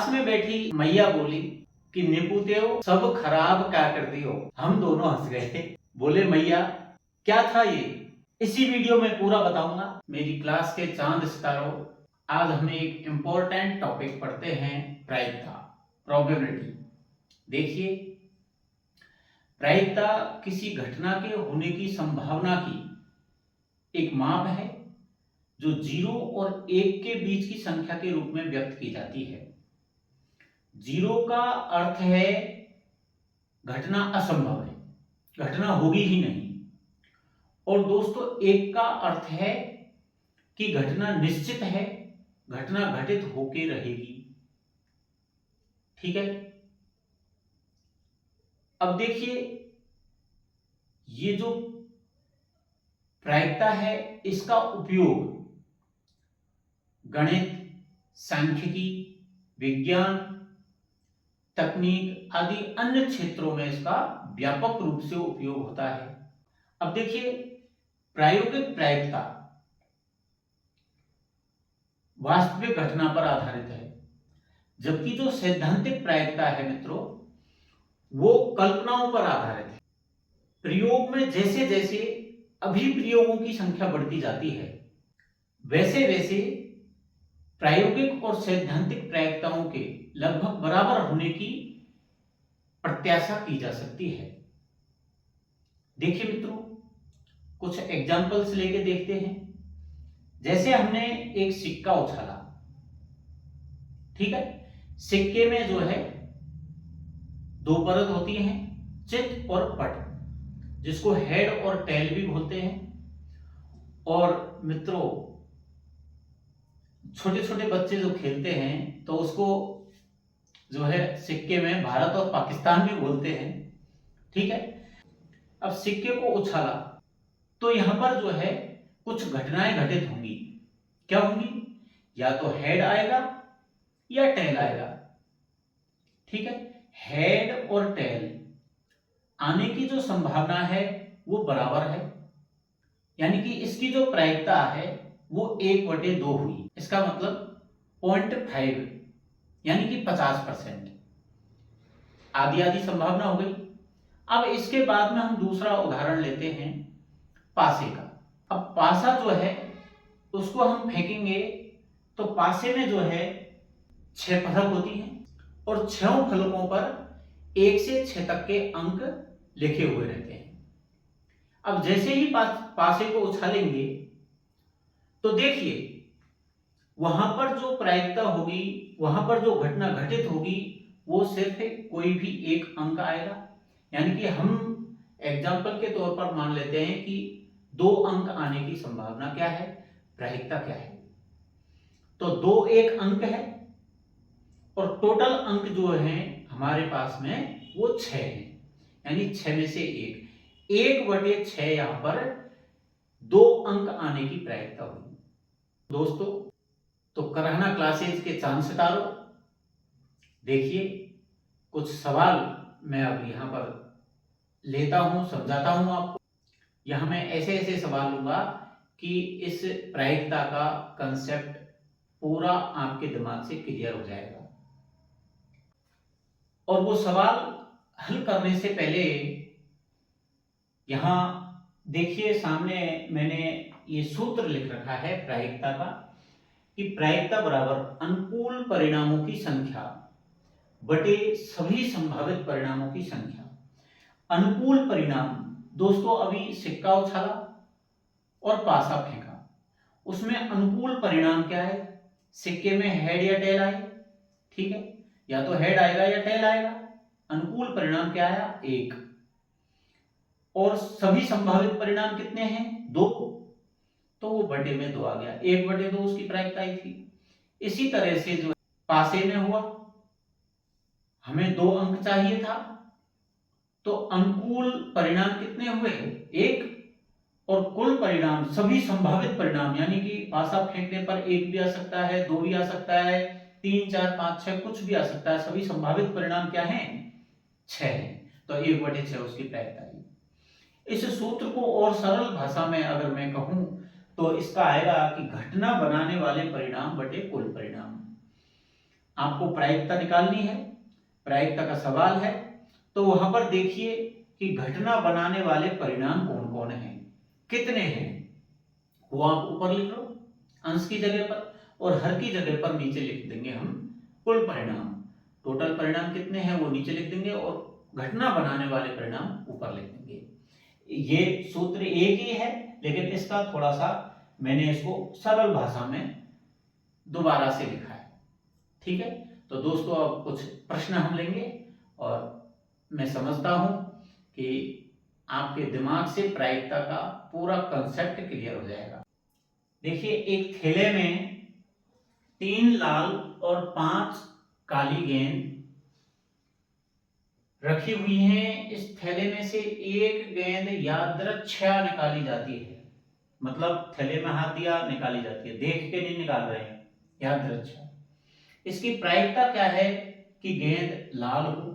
पास में बैठी मैया बोली कि निपुतेव सब खराब क्या कर दियो। हम दोनों हंस गए। बोले मैया क्या था ये? इसी वीडियो में पूरा बताऊंगा। मेरी क्लास के चांद सितारों, आज हम एक इंपॉर्टेंट टॉपिक पढ़ते हैं, प्रायिकता, प्रोबेबिलिटी। देखिए, प्रायिकता किसी घटना के होने की संभावना की एक माप है जो 0 और 1 के बीच की संख्या के रूप में व्यक्त की जाती है। 0 का अर्थ है घटना असंभव है, घटना होगी ही नहीं। और दोस्तों 1 का अर्थ है कि घटना निश्चित है, घटना घटित होके रहेगी। ठीक है। अब देखिए, ये जो प्रायिकता है इसका उपयोग गणित, सांख्यिकी, विज्ञान, तकनीक आदि अन्य क्षेत्रों में इसका व्यापक रूप से उपयोग होता है। अब देखिए, प्रायोगिक प्रायिकता वास्तविक घटना पर आधारित है, जबकि जो सैद्धांतिक प्रायिकता है मित्रों, वो कल्पनाओं पर आधारित है। प्रयोग में जैसे जैसे अभिप्रयोगों की संख्या बढ़ती जाती है, वैसे वैसे प्रायोगिक और सैद्धांतिक प्रायिकताओं के लगभग बराबर होने की प्रत्याशा की जा सकती है। देखिए मित्रों, कुछ एग्जाम्पल्स लेके देखते हैं। जैसे हमने एक सिक्का उछाला, ठीक है। सिक्के में जो है 2 परत होती हैं, चित और पट, जिसको हेड और टेल भी बोलते हैं। और मित्रों, छोटे छोटे बच्चे जो खेलते हैं तो उसको जो है सिक्के में भारत और पाकिस्तान भी बोलते हैं, ठीक है। अब सिक्के को उछाला तो यहां पर जो है कुछ घटनाएं घटित होंगी। क्या होंगी? या तो हेड आएगा या टेल आएगा, ठीक है। हेड और टेल आने की जो संभावना है वो बराबर है, यानी कि इसकी जो प्रायिकता है वो 1/2 हुई। इसका मतलब 0.5 यानी कि 50%। आधी आधी संभावना हो गई। अब इसके बाद में हम दूसरा उदाहरण लेते हैं, पासे का। अब पासा जो है उसको हम फेंकेंगे तो पासे में जो है 6 फलक होती हैं और 6 फलकों पर 1 से 6 तक के अंक लिखे हुए रहते हैं। अब जैसे ही पासे को उछालेंगे तो देखिए, वहां पर जो प्रायिकता होगी, वहां पर जो घटना घटित होगी, वो सिर्फ कोई भी एक अंक आएगा। यानी कि हम एग्जाम्पल के तौर पर मान लेते हैं कि 2 अंक आने की संभावना क्या है, प्रायिकता क्या है। तो 2 एक अंक है और टोटल अंक जो है हमारे पास में वो 6 है, यानी 6 में से 1/6 यहां पर 2 अंक आने की प्रायिकता हुई। दोस्तों, तो कराहना क्लासेज के चांद सितारों, देखिए कुछ सवाल मैं अब यहां पर लेता हूं, समझाता हूं आपको। यहां मैं ऐसे ऐसे सवाल लूंगा कि इस प्रायिकता का कंसेप्ट पूरा आपके दिमाग से क्लियर हो जाएगा। और वो सवाल हल करने से पहले यहां देखिए, सामने मैंने ये सूत्र लिख रखा है प्रायिकता का, कि प्रायिकता बराबर अनुकूल परिणामों की संख्या बटे सभी संभावित परिणामों की संख्या। अनुकूल परिणाम, दोस्तों अभी सिक्का उछाला और पासा फेंका, उसमें अनुकूल परिणाम क्या है? सिक्के में हेड या टेल आए, ठीक है। या तो हेड आएगा या टेल आएगा। अनुकूल परिणाम क्या आया? 1। और सभी संभावित परिणाम कितने हैं? 2। तो वो बटे में 2 आ गया, 1/2 उसकी प्रायिकता ही थी। इसी तरह से जो पासे में हुआ, हमें 2 अंक चाहिए था, तो अनुकूल परिणाम कितने हुए? 1। और कुल परिणाम, सभी संभावित परिणाम, यानी कि पासा फेंकने पर 1 भी आ सकता है, 2 भी आ सकता है, 3, 4, 5, 6 कुछ भी आ सकता है। सभी संभावित परिणाम क्या हैं? 6 हैं। तो 1/6 उसकी प्रायिकता है। इस सूत्र को और सरल भाषा में अगर मैं कहूं तो इसका आएगा कि घटना बनाने वाले परिणाम बटे कुल परिणाम। आपको प्रायिकता निकालनी है, प्रायिकता का सवाल है। तो वहां पर देखिए कि घटना बनाने वाले परिणाम कौन कौन हैं, कितने हैं, वो आप ऊपर लिख लो अंश की जगह पर, और हर की जगह पर नीचे लिख देंगे हम कुल परिणाम। टोटल परिणाम कितने हैं वो नीचे लिख देंगे और घटना बनाने वाले परिणाम ऊपर लिख देंगे। ये सूत्र एक ही है, लेकिन इसका थोड़ा सा मैंने इसको सरल भाषा में दोबारा से लिखा है। ठीक है, तो दोस्तों अब कुछ प्रश्न हम लेंगे और मैं समझता हूं कि आपके दिमाग से प्रायिकता का पूरा कंसेप्ट क्लियर हो जाएगा। देखिए, एक थैले में 3 लाल और 5 काली गेंद रखी हुई हैं। इस थैले में से एक गेंद यादृच्छया निकाली जाती है, मतलब थैले में हाथ दिया निकाली जाती है, देख के नहीं निकाल रहे हैं, यादृच्छया। इसकी प्रायिकता क्या है कि गेंद लाल हो,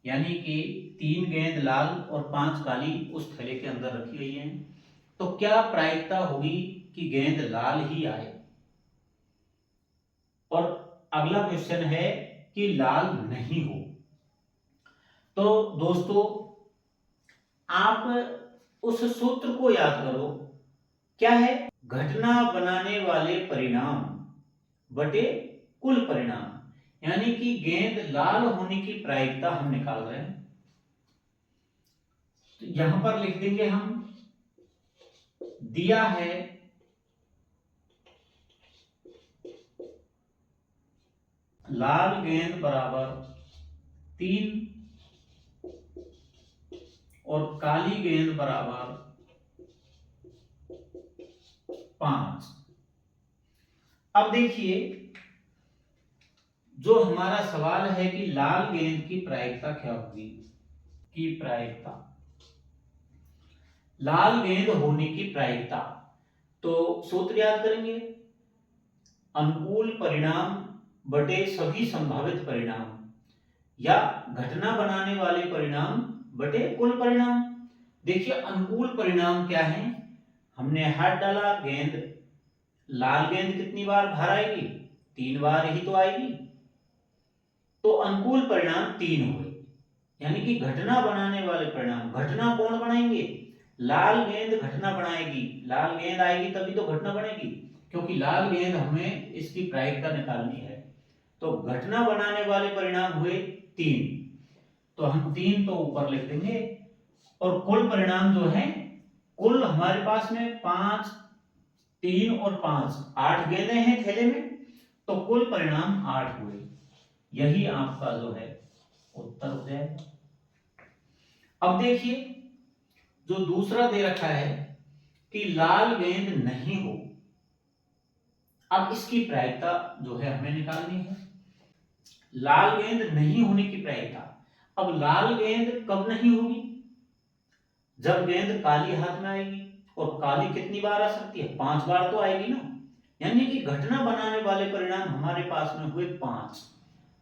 यानी कि 3 गेंद लाल और 5 काली उस थैले के अंदर रखी गई हैं। तो क्या प्रायिकता होगी कि गेंद लाल ही आए। और अगला क्वेश्चन है कि लाल नहीं हो। तो दोस्तों आप उस सूत्र को याद करो, क्या है, घटना बनाने वाले परिणाम बटे कुल परिणाम, यानी कि गेंद लाल होने की प्रायिकता हम निकाल रहे हैं। तो यहां पर लिख देंगे हम, दिया है लाल गेंद बराबर 3 और काली गेंद बराबर 5। अब देखिए, जो हमारा सवाल है कि लाल गेंद की प्रायिकता क्या होगी, की प्रायिकता, लाल गेंद होने की प्रायिकता। तो सूत्र याद करेंगे, अनुकूल परिणाम बटे सभी संभावित परिणाम, या घटना बनाने वाले परिणाम बटे कुल परिणाम। देखिए, अनुकूल परिणाम क्या है, हमने हाथ डाला, गेंद लाल गेंद कितनी बार बाहर आएगी, 3 बार ही तो आएगी। तो अनुकूल परिणाम 3 हुए, यानी कि घटना बनाने वाले परिणाम, घटना कौन बनाएंगे, लाल गेंद घटना बनाएगी, लाल गेंद आएगी तभी तो घटना बनेगी, क्योंकि लाल गेंद हमें इसकी प्रायिकता निकालनी है। तो घटना बनाने वाले परिणाम हुए 3, तो हम 3 तो ऊपर लिख देंगे, और कुल परिणाम जो है, कुल हमारे पास में 5, 3 और 5, 8 गेंदें हैं थैले में, तो कुल परिणाम 8 हुए। यही आपका जो है उत्तर हो जाएगा। अब देखिए, जो दूसरा दे रखा है कि लाल गेंद नहीं हो, अब इसकी प्रायिकता जो है हमें निकालनी है, लाल गेंद नहीं होने की प्रायिकता। अब लाल गेंद कब नहीं होगी, जब गेंद काली हाथ में आएगी, और काली कितनी बार आ सकती है, 5 बार तो आएगी ना, यानी कि घटना बनाने वाले परिणाम हमारे पास में हुए 5।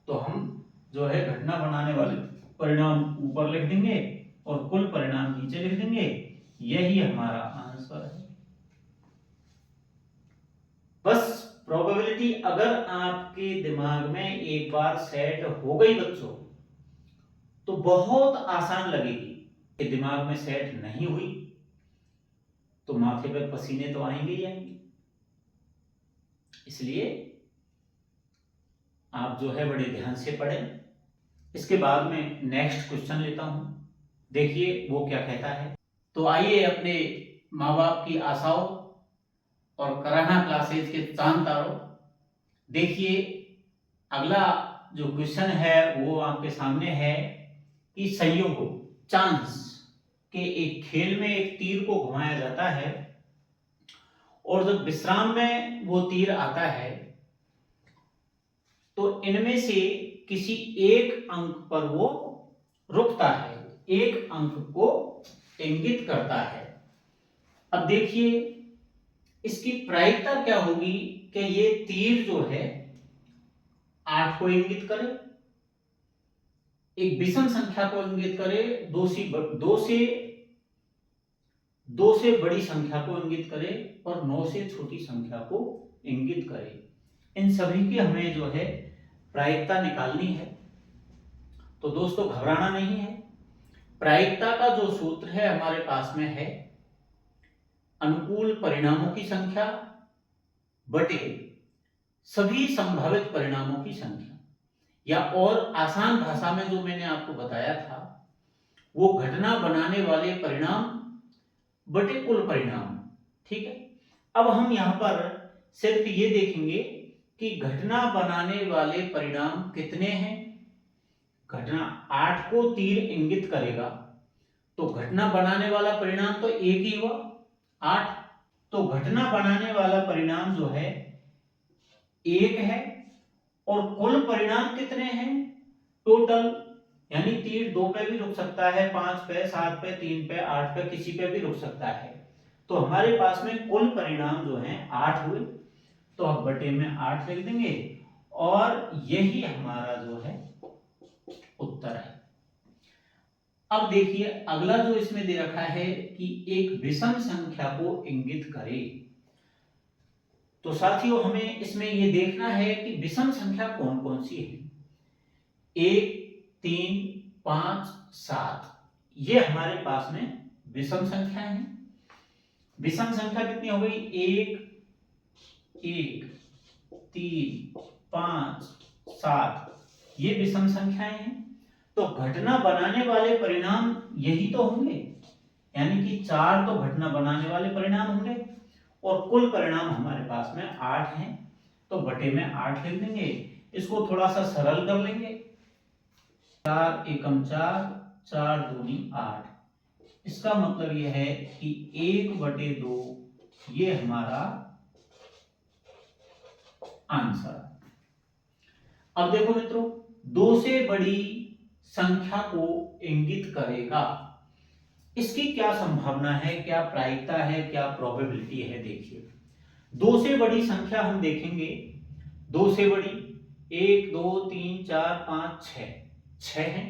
तो हम जो है घटना बनाने वाले परिणाम ऊपर लिख देंगे और कुल परिणाम नीचे लिख देंगे। यही हमारा आंसर है। बस प्रोबेबिलिटी अगर आपके दिमाग में एक बार सेट हो गई बच्चों, तो बहुत आसान लगेगी। दिमाग में सेट नहीं हुई तो माथे पर पसीने तो आएंगे ही आएंगे। इसलिए आप जो है बड़े ध्यान से पढ़ें। इसके बाद में नेक्स्ट क्वेश्चन लेता हूं, देखिए वो क्या कहता है। तो आइए अपने माँ बाप की आशाओं और कराना क्लासेज के चांद तारों, देखिए अगला जो क्वेश्चन है वो आपके सामने है कि संयोग, चांस के एक खेल में एक तीर को घुमाया जाता है, और जब विश्राम में वो तीर आता है तो इनमें से किसी एक अंक पर वो रुकता है, एक अंक को इंगित करता है। अब देखिए, इसकी प्रायिकता क्या होगी कि ये तीर जो है 8 को इंगित करे, एक विषम संख्या को इंगित करे, दो से बड़ी संख्या को इंगित करे, और 9 से छोटी संख्या को इंगित करे। इन सभी की हमें जो है प्रायिकता निकालनी है तो दोस्तों घबराना नहीं है। प्रायिकता का जो सूत्र है हमारे पास में है अनुकूल परिणामों की संख्या बटे सभी संभावित परिणामों की संख्या, या और आसान भाषा में जो मैंने आपको बताया था वो घटना बनाने वाले परिणाम बटे कुल परिणाम। ठीक है, अब हम यहां पर सिर्फ ये देखेंगे कि घटना बनाने वाले परिणाम कितने हैं। घटना 8 को तीर इंगित करेगा तो घटना बनाने वाला परिणाम तो एक ही हुआ 8। तो घटना बनाने वाला परिणाम जो है एक है और कुल परिणाम कितने हैं टोटल, यानी तीर 2 पे भी रुक सकता है, 5 पे, 7 पे, 3 पे, 8 पे, किसी पे भी रुक सकता है। तो हमारे पास में कुल परिणाम जो है 8 हुए, तो अब बटे में 8 लिख देंगे और यही हमारा जो है उत्तर है। अब देखिए अगला जो इसमें दे रखा है कि एक विषम संख्या को इंगित करे। तो साथियों हमें इसमें यह देखना है कि विषम संख्या कौन कौन सी है। 1, 3, 5, 7 ये हमारे पास में विषम संख्या है। विषम संख्या कितनी हो गई 1, 3, 5, 7 ये विषम संख्याएं हैं। तो घटना बनाने वाले परिणाम यही तो होंगे, यानी कि 4 तो घटना बनाने वाले परिणाम होंगे और कुल परिणाम हमारे पास में 8 हैं, तो बटे में 8 लिख देंगे। इसको थोड़ा सा सरल कर लेंगे, 4 एकम 4, 4 दूनी 8। इसका मतलब यह है कि 1/2 ये हमारा आंसर। अब देखो मित्रों 2 से बड़ी संख्या को इंगित करेगा, इसकी क्या संभावना है, क्या प्रायिकता है, क्या प्रोबेबिलिटी है। देखिए 2 से बड़ी संख्या हम देखेंगे, 2 से बड़ी 1, 2, 3, 4, 5, 6 है,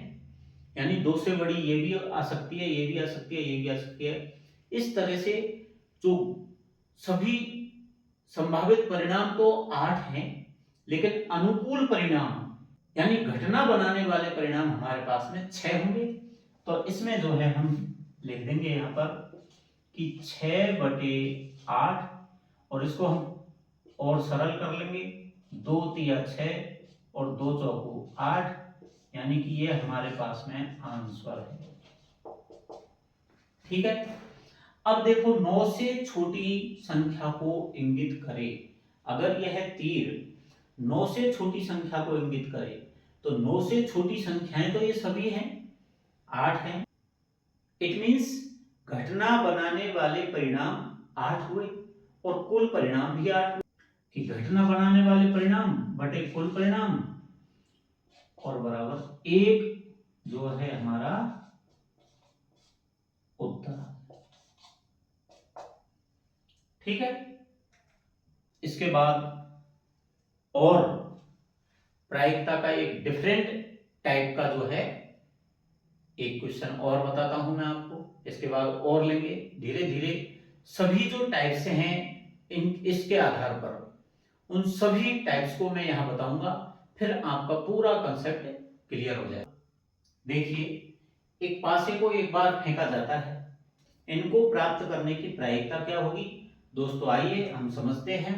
यानी 2 से बड़ी ये भी आ सकती है, ये भी आ सकती है, ये भी आ सकती है। इस तरह से जो सभी संभावित परिणाम तो 8 हैं, लेकिन अनुकूल परिणाम यानी घटना बनाने वाले परिणाम हमारे पास में 6 होंगे। तो इसमें जो है हम लिख देंगे यहाँ पर कि 6/8 और इसको हम और सरल कर लेंगे, 2 तिया 6 और 2 चौको 8, यानी कि ये हमारे पास में आंसर है। ठीक है, अब देखो 9 से छोटी संख्या को इंगित करे। अगर यह तीर 9 से छोटी संख्या को इंगित करे तो 9 से छोटी संख्याएं तो ये सभी हैं, 8 हैं। इट मींस घटना बनाने वाले परिणाम 8 हुए और कुल परिणाम भी 8 हुए, कि घटना बनाने वाले परिणाम बटे कुल परिणाम और बराबर 1 जो है हमारा उत्तर। ठीक है, इसके बाद और प्रायिकता का एक डिफरेंट टाइप का जो है एक क्वेश्चन और बताता हूं मैं आपको, इसके बाद और लेंगे धीरे धीरे सभी जो टाइप्स हैं इन इसके आधार पर उन सभी टाइप्स को मैं यहां बताऊंगा, फिर आपका पूरा कंसेप्ट क्लियर हो जाएगा। देखिए एक पासे को एक बार फेंका जाता है, इनको प्राप्त करने की प्रायिकता क्या होगी दोस्तों, आइए हम समझते हैं।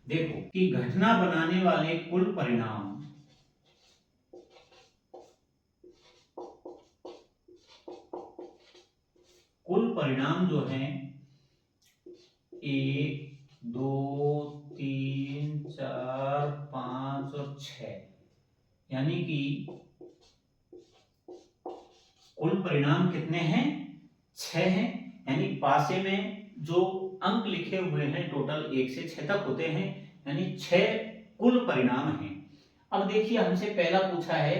देखो कि घटना बनाने वाले कुल परिणाम जो हैं 1, 2, 3, 4, 5 और 6, यानी कि कुल परिणाम कितने हैं 6 हैं, यानी पासे में जो अंक लिखे हुए हैं टोटल 1 से 6 तक होते हैं, यानी 6 कुल परिणाम हैं। अब देखिए हमसे पहला पूछा है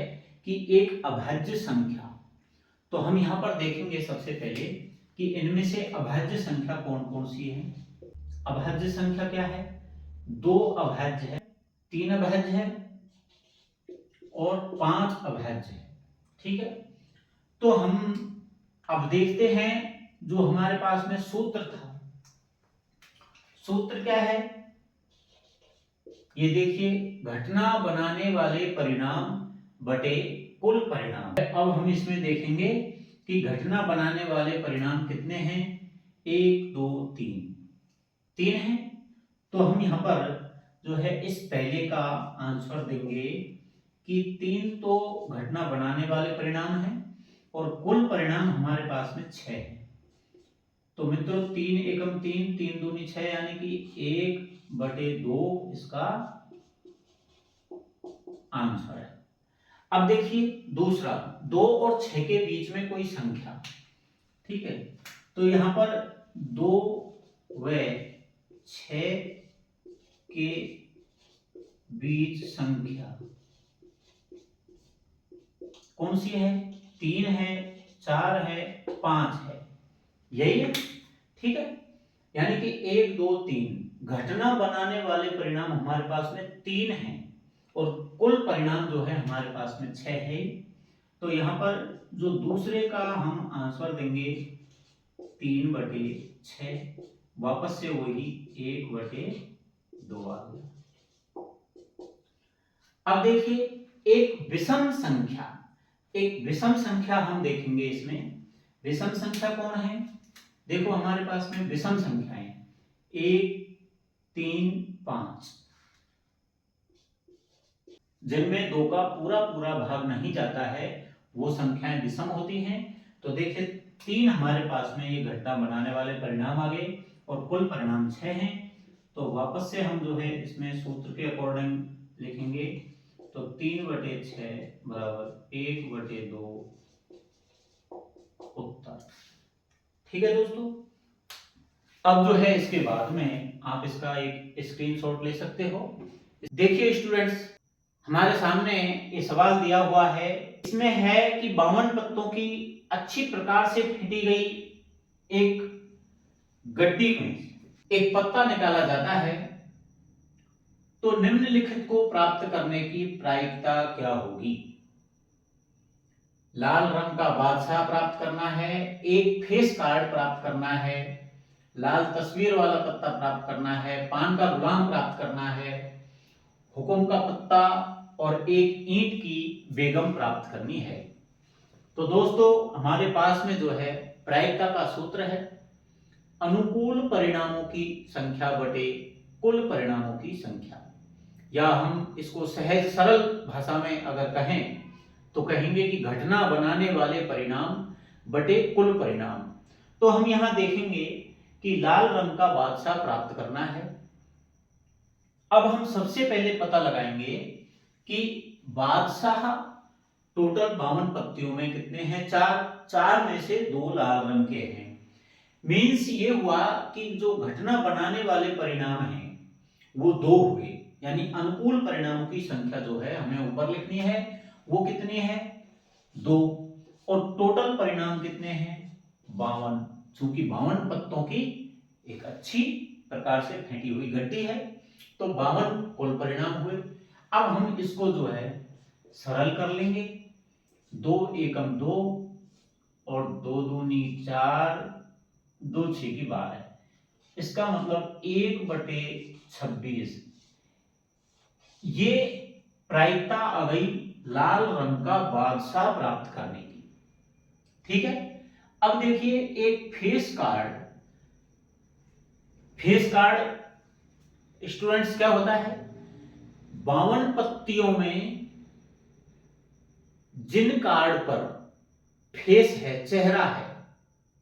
कि एक अभाज्य संख्या, तो हम यहां पर देखेंगे सबसे पहले कि इनमें से अभाज्य संख्या कौन कौन सी है। अभाज्य संख्या क्या है, 2 अभाज्य है, 3 अभाज्य है और 5 अभाज्य है। ठीक है, तो हम अब देखते हैं जो हमारे पास में सूत्र था, सूत्र क्या है ये देखिए घटना बनाने वाले परिणाम बटे कुल परिणाम। अब हम इसमें देखेंगे कि घटना बनाने वाले परिणाम कितने हैं। 1 2 3 3 हैं। तो हम यहाँ पर जो है इस पहले का आंसर देंगे कि 3 तो घटना बनाने वाले परिणाम हैं और कुल परिणाम हमारे पास में 6 है। तो मित्रों 3 एकम 3 3 दूनी 6 यानी कि 1/2 इसका आंसर है। अब देखिए दूसरा 2 और 6 के बीच में कोई संख्या, ठीक है। तो यहां पर 2 व 6 के बीच संख्या कौन सी है। 3 है, 4 है, 5 है, यही है, ठीक है। यानी कि 1 2 3 घटना बनाने वाले परिणाम हमारे पास में 3 हैं और कुल परिणाम जो है हमारे पास में 6 है। तो यहां पर जो दूसरे का हम आंसर देंगे 3/6, वापस से वही 1/2 आ गया। अब देखिए एक विषम संख्या हम देखेंगे इसमें। विषम संख्या कौन है। देखो हमारे पास में विषम संख्याएं 1 3 5, जिनमें 2 का पूरा पूरा भाग नहीं जाता है वो संख्याएं विषम होती हैं। तो देखिए 3 हमारे पास में ये घटना बनाने वाले परिणाम आ गए और कुल परिणाम 6 हैं। तो वापस से हम जो है इसमें सूत्र के अकॉर्डिंग लिखेंगे। तो 3/6 बराबर 1/2 उत्तर, ठीक है दोस्तों। अब जो है इसके बाद में आप इसका एक स्क्रीनशॉट ले सकते हो। देखिए स्टूडेंट्स, हमारे सामने ये सवाल दिया हुआ है। इसमें है कि 52 पत्तों की अच्छी प्रकार से फेंटी गई एक गड्डी में एक पत्ता निकाला जाता है, तो निम्नलिखित को प्राप्त करने की प्रायिकता क्या होगी। लाल रंग का बादशाह प्राप्त करना है, एक फेस कार्ड प्राप्त करना है, लाल तस्वीर वाला पत्ता प्राप्त करना है, पान का गुलाम प्राप्त करना है, हुक्म का पत्ता और एक ईंट की बेगम प्राप्त करनी है। तो दोस्तों हमारे पास में जो है प्रायिकता का सूत्र है अनुकूल परिणामों की संख्या बटे कुल परिणामों की संख्या, या हम इसको सहज सरल भाषा में अगर कहें तो कहेंगे कि घटना बनाने वाले परिणाम बटे कुल परिणाम। तो हम यहां देखेंगे कि लाल रंग का बादशाह प्राप्त करना है। अब हम सबसे पहले पता लगाएंगे कि बादशाह टोटल 52 पत्तियों में कितने हैं। 4 में से 2 लाल रंग के हैं। मीन्स ये हुआ कि जो घटना बनाने वाले परिणाम हैं वो 2 हुए, यानी अनुकूल परिणामों की संख्या जो है हमें ऊपर लिखनी है वो कितनी है 2, और टोटल परिणाम कितने हैं 52। चूंकि 52 पत्तों की एक अच्छी प्रकार से फेंटी हुई गड्डी है तो 52 कुल परिणाम हुए। अब हम इसको जो है सरल कर लेंगे। 2 एकम 2 और 2 दूनी 4, 2 6 की 12, इसका मतलब 1/26। ये प्रायिकता आ गई लाल रंग का बादशाह प्राप्त करने की, ठीक है। अब देखिए एक फेस कार्ड स्टूडेंट्स क्या होता है। 52 पत्तियों में जिन कार्ड पर फेस है, चेहरा है,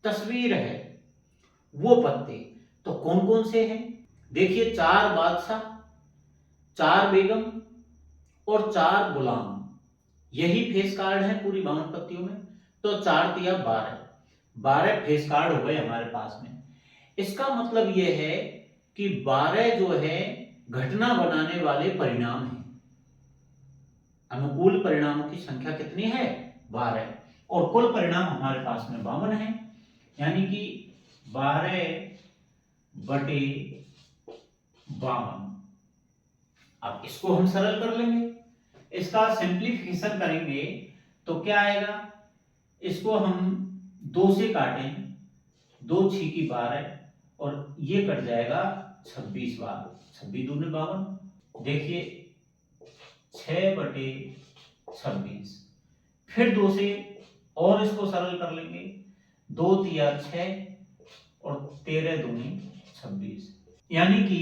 तस्वीर है, वो पत्ते तो कौन कौन से हैं। देखिए 4 बादशाह, 4 बेगम और 4 गुलाम, यही फेस कार्ड है पूरी 52 पत्तियों में। तो 4 तिया 12 फेस कार्ड हो गए हमारे पास में। इसका मतलब यह है कि 12 जो है घटना बनाने वाले परिणाम हैं। अनुकूल परिणामों की संख्या कितनी है 12, और कुल परिणाम हमारे पास में 52 है, यानी कि 12/52। अब इसको हम सरल कर लेंगे, इसका सिंप्लीफिकेशन करेंगे तो क्या आएगा। इसको हम 2 से काटें, 2 6 की 12 और ये कट जाएगा 26 बार, 26 दूनी 52। देखिए 6/26, फिर 2 से और इसको सरल कर लेंगे, 2 तिया 6 और 13 दूनी 26, यानी कि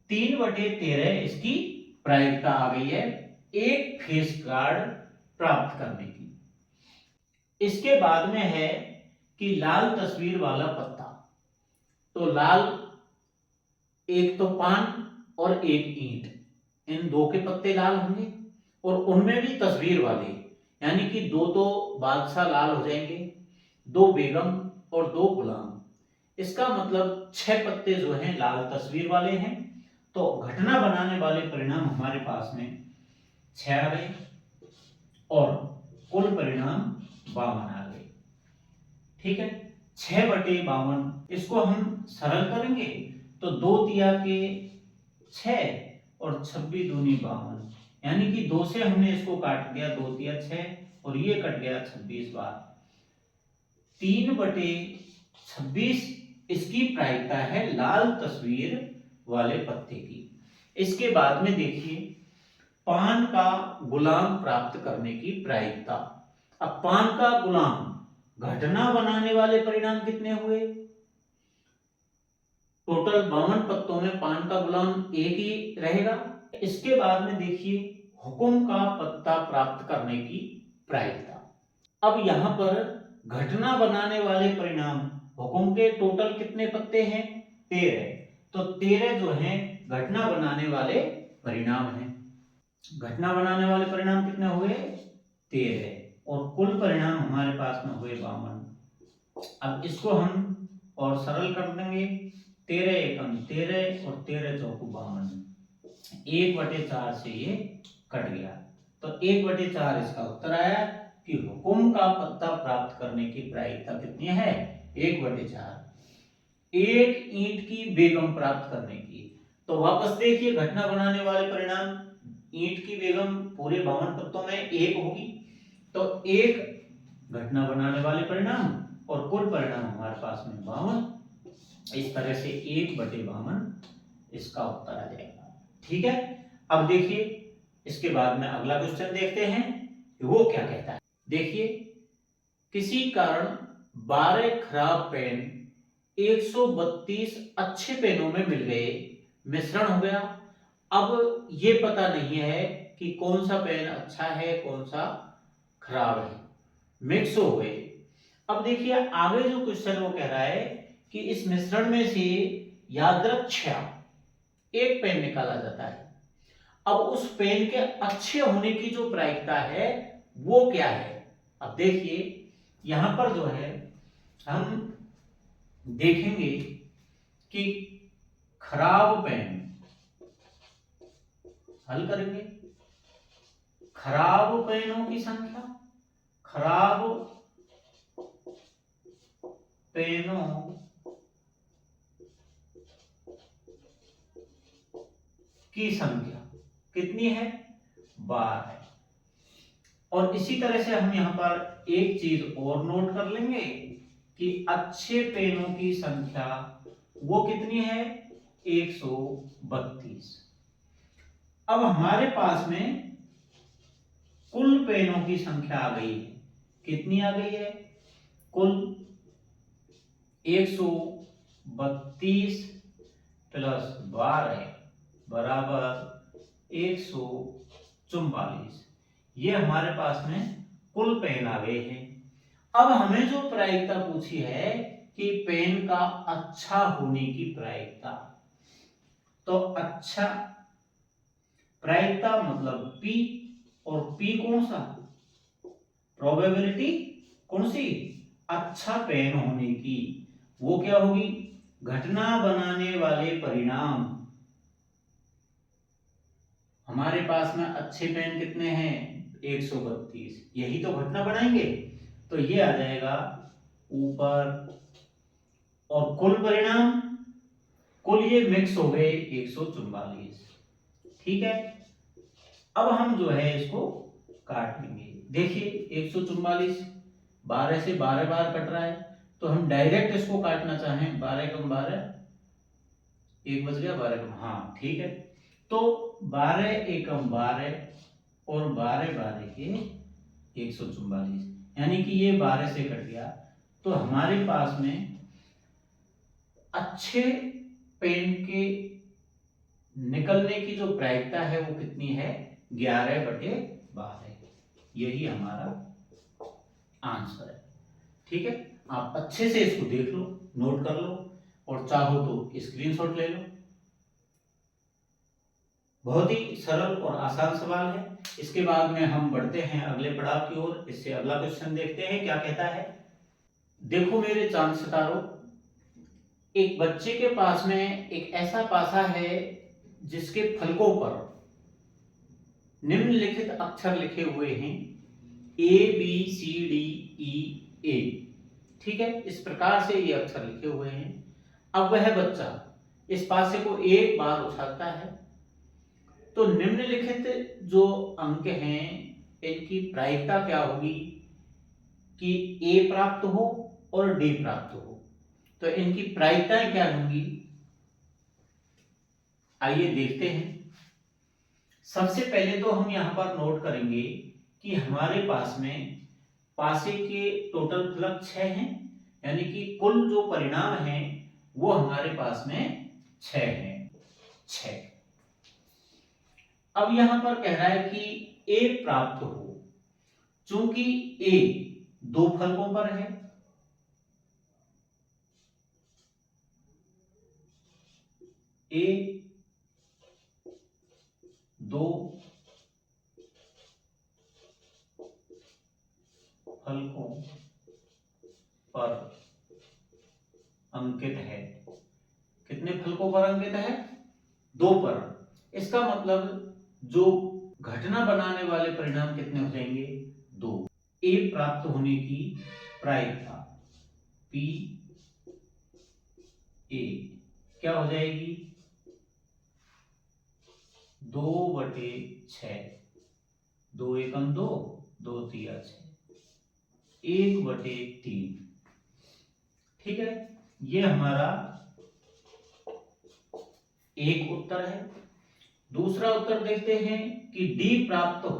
3/13 इसकी प्रायिकता आ गई है एक फेस कार्ड प्राप्त करने की। इसके बाद में है कि लाल तस्वीर वाला पत्ता। तो लाल, एक तो पान और एक ईंट, इन दो के पत्ते लाल होंगे और उनमें भी तस्वीर वाले, यानी कि दो तो बादशाह लाल हो जाएंगे, 2 बेगम और 2 गुलाम। इसका मतलब 6 पत्ते जो हैं लाल तस्वीर वाले हैं। तो घटना बनाने वाले परिणाम हमारे पास में 6 आ गए और कुल परिणाम 52 आ गए। ठीक है, 6/52 इसको हम सरल करेंगे तो 2 तिया के 6 और 26 दूनी 52, यानी कि 2 से हमने इसको काट दिया, 2 तिया 6 और ये कट गया 26 बार। 3/26 इसकी प्रायिकता है लाल तस्वीर वाले पत्ते की। इसके बाद में देखिए पान का गुलाम प्राप्त करने की प्रायिकता। अब पान का गुलाम, घटना बनाने वाले परिणाम कितने हुए? टोटल 52 पत्तों में पान का गुलाम एक ही रहेगा। इसके बाद में देखिए हुकुम का पत्ता प्राप्त करने की प्रायिकता। अब यहां पर घटना बनाने वाले परिणाम, हुकुम के टोटल कितने पत्ते हैं? 13। तो 13 जो हैं घटना बनाने वाले परिणाम हैं। घटना बनाने वाले परिणाम कितने हुए? 13 और कुल परिणाम हमारे पास में हुए 52। अब इसको हम और सरल कर देंगे, 13 एकम 13 और 13 चौको 52, 1/4 से ये कट गया। तो 1/4 इसका उत्तर आया कि हुकुम का पत्ता प्राप्त करने की प्रायिकता कितनी है? 1/4। एक ईंट की बेगम प्राप्त करने की, तो वापस देखिए घटना बनाने वाले परिणाम, ईंट की बेगम पूरे 52 पत्तों में एक होगी, तो एक घटना बनाने वाले परिणाम और कुल परिणाम हमारे पास में 52। इस तरह से 1/52 इसका उत्तर आ जाएगा। ठीक है, अब देखिए इसके बाद में अगला क्वेश्चन देखते हैं कि वो क्या कहता है। देखिए किसी कारण 12 खराब पेन 132 अच्छे पेनों में मिल गए, मिश्रण हो गया। अब ये पता नहीं है कि कौन सा पेन अच्छा है कौन सा खराब है, मिक्स हो गए। अब देखिए आगे जो क्वेश्चन वो कह रहा है कि इस मिश्रण में से यादृच्छया एक पेन निकाला जाता है। अब उस पेन के अच्छे होने की जो प्रायिकता है वो क्या है? अब देखिए यहां पर जो है हम देखेंगे कि खराब पेन हल करेंगे, खराब पेनों की संख्या, खराब पेनों की संख्या कितनी है? 12 है। और इसी तरह से हम यहां पर एक चीज और नोट कर लेंगे कि अच्छे पेनों की संख्या वो कितनी है? 132। अब हमारे पास में कुल पेनों की संख्या आ गई है, कितनी आ गई है? कुल 132 प्लस 12 बराबर 144। ये हमारे पास में कुल पेन आ गए हैं। अब हमें जो प्रायिकता पूछी है कि पेन का अच्छा होने की प्रायिकता, तो अच्छा प्रायिकता मतलब P, और P कौन सा? प्रोबेबिलिटी कौन सी? अच्छा पेन होने की, वो क्या होगी? घटना बनाने वाले परिणाम। हमारे पास में अच्छे पेन कितने हैं? 132, यही तो घटना बनाएंगे, तो ये आ जाएगा ऊपर। और कुल परिणाम, कुल ये मिक्स हो गए 144। ठीक है, अब हम जो है इसको काट लेंगे। देखिए 144 12 से 12 बार कट रहा है, तो हम डायरेक्ट इसको काटना चाहें 12 कम 12 1 बच गया, 12 कम, हाँ ठीक है। तो 12 एकम 12 और 12 12 के 144, यानी कि ये 12 से कट गया। तो हमारे पास में अच्छे पेन के निकलने की जो प्रायिकता है वो कितनी है, 11/12। यही हमारा आंसर है। ठीक है, आप अच्छे से इसको देख लो, नोट कर लो, और चाहो तो स्क्रीनशॉट ले लो। बहुत ही सरल और आसान सवाल है। इसके बाद में हम बढ़ते हैं अगले पड़ाव की ओर। इससे अगला क्वेश्चन देखते हैं क्या कहता है। देखो मेरे चांद सितारों, एक बच्चे के पास में एक ऐसा पासा है जिसके फलकों पर निम्नलिखित अक्षर लिखे हुए हैं ABCDEA। ठीक है, इस प्रकार से ये अक्षर लिखे हुए हैं। अब वह बच्चा इस पासे को एक बार उछालता है तो निम्नलिखित जो अंक हैं इनकी प्रायिकता क्या होगी कि A प्राप्त हो और D प्राप्त हो। तो इनकी प्रायिकताएं क्या होंगी, आइए देखते हैं। सबसे पहले तो हम यहां पर नोट करेंगे कि हमारे पास में पासे के टोटल फलक 6 हैं, यानी कि कुल जो परिणाम है वो हमारे पास में 6 हैं। 6। अब यहां पर कह रहा है कि A प्राप्त हो। चूंकि A 2 फलकों पर है, A 2 फलकों पर अंकित है। कितने फलकों पर अंकित है, 2 पर। इसका मतलब जो घटना बनाने वाले परिणाम कितने हो जाएंगे, 2। ए प्राप्त होने की प्रायिकता P A क्या हो जाएगी, 2/6। 2 एकम 2, 2 तिया 6, 1/3। ठीक है, ये हमारा एक उत्तर है। दूसरा उत्तर देखते हैं कि D प्राप्त हो।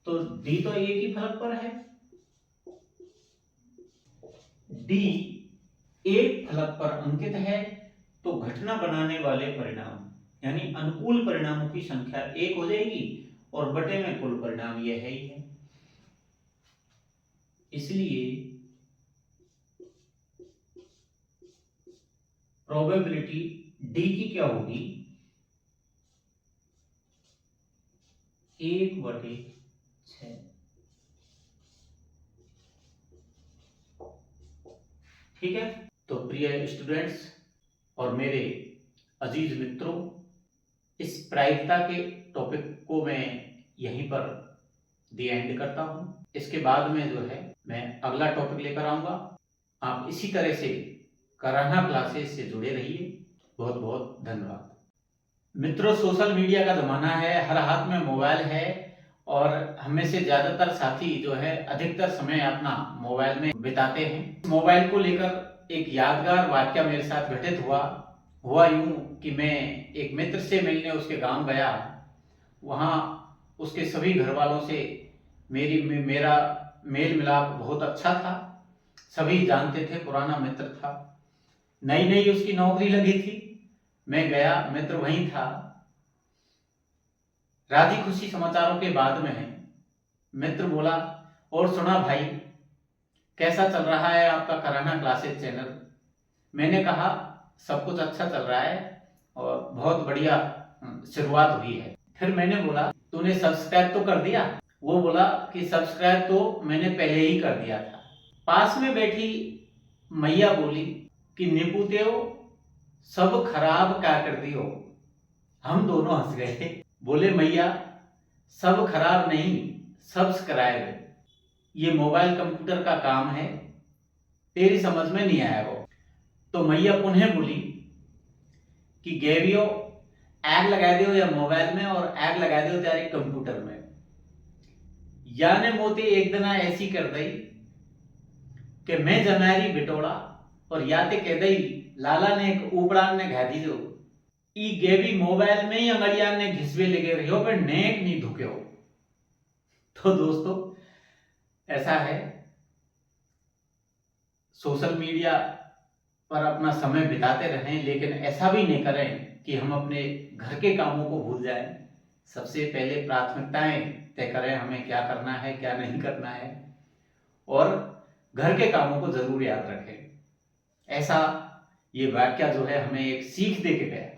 तो D तो एक ही फलक पर है, D एक फलक पर अंकित है। तो घटना बनाने वाले परिणाम यानी अनुकूल परिणामों की संख्या 1 हो जाएगी और बटे में कुल परिणाम यह है ही है। इसलिए प्रोबेबिलिटी D की क्या होगी, 1/6। ठीक है, तो प्रिय स्टूडेंट्स और मेरे अजीज मित्रों, इस प्रायिकता के टॉपिक को मैं यहीं पर दी एंड करता हूं। इसके बाद में जो है मैं अगला टॉपिक लेकर आऊंगा। आप इसी तरह से कराना क्लासेस से जुड़े रहिए। बहुत बहुत धन्यवाद। मित्रों, सोशल मीडिया का जमाना है, हर हाथ में मोबाइल है और हमें से ज्यादातर साथी जो है अधिकतर समय अपना मोबाइल में बिताते हैं। मोबाइल को लेकर एक यादगार वाकया मेरे साथ घटित हुआ यूं कि मैं एक मित्र से मिलने उसके गांव गया। वहां उसके सभी घर वालों से मेरा मेल मिलाप बहुत अच्छा था। सभी जानते थे, पुराना मित्र था। नई नई उसकी नौकरी लगी थी। मैं गया, मित्र वहीं था। राजी खुशी समाचारों के बाद में है। मित्र बोला, और सुना भाई, कैसा चल रहा है आपका कराना क्लासेस चैनल। मैंने कहा सब कुछ अच्छा चल रहा है और बहुत बढ़िया शुरुआत हुई है। फिर मैंने बोला तूने सब्सक्राइब तो कर दिया। वो बोला कि सब्सक्राइब तो मैंने पहले ही कर दिया था। पास में बैठी मैया बोली कि निपू देव सब खराब क्या कर दियो। हम दोनों हंस गए। बोले मैया सब खराब नहीं, सब्सक्राइब। ये मोबाइल कंप्यूटर का काम है, तेरी समझ में नहीं आया वो। तो मैया पुनः बोली कि गेवियो आग लगा दो या मोबाइल में और आग लगा दो तेरे कंप्यूटर में। याने मोती एक दिन ऐसी कर दई कि मैं जमारी बिटोड़ा और याते कह दई लाला ने एक उपड़ान ने घा दी जो ई गेवी मोबाइल में ही अंगड़ियां ने घिसवे लगे रही हो, पर नेक नहीं धुके हो। तो दोस्तों ऐसा है, सोशल मीडिया पर अपना समय बिताते रहें, लेकिन ऐसा भी नहीं करें कि हम अपने घर के कामों को भूल जाएं। सबसे पहले प्राथमिकताएं तय करें, हमें क्या करना है क्या नहीं करना है, और घर के कामों को जरूर याद रखें। ऐसा ये वाक्य जो है हमें एक सीख दे के गया।